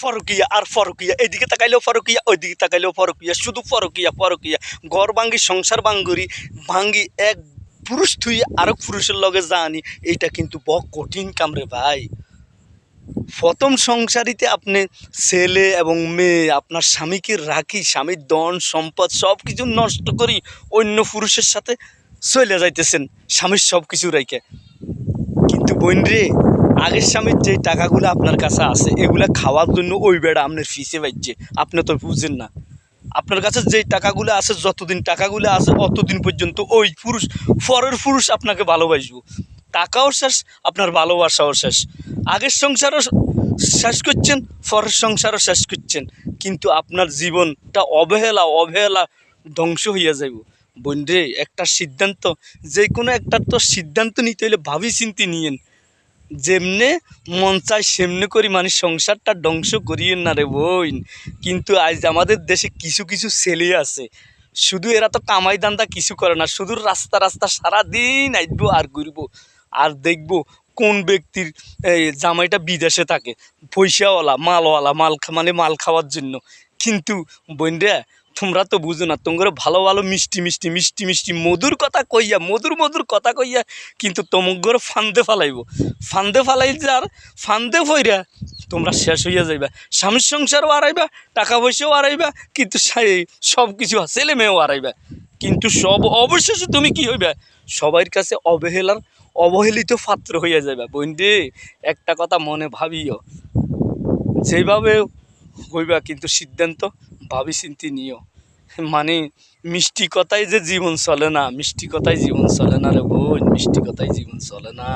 ফরকিয়া আর ফরকিয়া, এইদিকে তাকাইলেও ফরকিয়া, ওইদিকে তাকাইলেও ফরকিয়া, শুধু ফরকিয়া ফরকিয়া। ঘর ভাঙ্গি, সংসার ভাঙ্গি এক পুরুষ থুই আরো পুরুষের লগে জানি, এইটা কিন্তু বড় কঠিন কাম রে ভাই। প্রথম সংসারিতে আপনি ছেলে এবং মেয়ে আপনার স্বামীকে রাখি, স্বামীর ধন সম্পদ সব কিছু নষ্ট করি অন্য পুরুষের সাথে চলে যাইতেছেন স্বামীর সব কিছু রেখে। কিন্তু বোন রে, আগের স্বামীর যে টাকাগুলো আপনার কাছে আছে এগুলা খাওয়ার জন্য ওই বেড়া আপনার ফিসে বাজছে, আপনি তো বুঝেন না। আপনার কাছে যে টাকাগুলো আছে, যতদিন টাকাগুলো আছে অতদিন পর্যন্ত ওই পুরুষ, পরের পুরুষ আপনাকে ভালোবাসবো। টাকাও শেষ, আপনার ভালোবাসাও শেষ। আগের সংসারও শেষ করছেন, পরের সংসারও শেষ করছেন, কিন্তু আপনার জীবনটা অবহেলা ধ্বংস হইয়া যাইব। বন্ধুরে, একটা সিদ্ধান্ত, যে কোনো একটা তো সিদ্ধান্ত নিতে হলে ভাবি চিন্তি নিয়েন। যেমনে মন চায় সেমনে করি, মানে সংসারটা ধ্বংস করিয়েন না রে বোন। কিন্তু আজ আমাদের দেশে কিছু কিছু ছেলে আছে, শুধু এরা তো কামাই দান্দা কিছু করে না, শুধু রাস্তা সারাদিন আইব আর ঘুরবো, আর দেখবো কোন ব্যক্তির জামাইটা বিদেশে থাকে, পয়সাওয়ালা মালওয়ালা, মাল খাওয়ার জন্য। কিন্তু বোনরা, তোমরা তো বুঝো না, তোমরা ভালো মিষ্টি মধুর কথা কইয়া কিন্তু তোমার ফান্দে ফালাই যার ফান্দে ফইরা তোমরা শেষ হইয়া যাইবা। স্বামীর সংসারও হারাইবা, টাকা পয়সাও হারাইবা, কিন্তু সব কিছু ছেলে মেয়েও হারাইবা। কিন্তু সব অবশেষে তুমি কি হইবা? সবার কাছে অবহেলিত পাত্র হইয়া যাইবা। বন্ধু, একটা কথা মনে ভাবিও, যেভাবে হইবা কিন্তু সিদ্ধান্ত ভাবি চিন্তি নিও। মানে মিষ্টি কথাই যে জীবন চলে না, মিষ্টি কথাই জীবন চলে না রে বোন, মিষ্টি কথাই জীবন চলে না।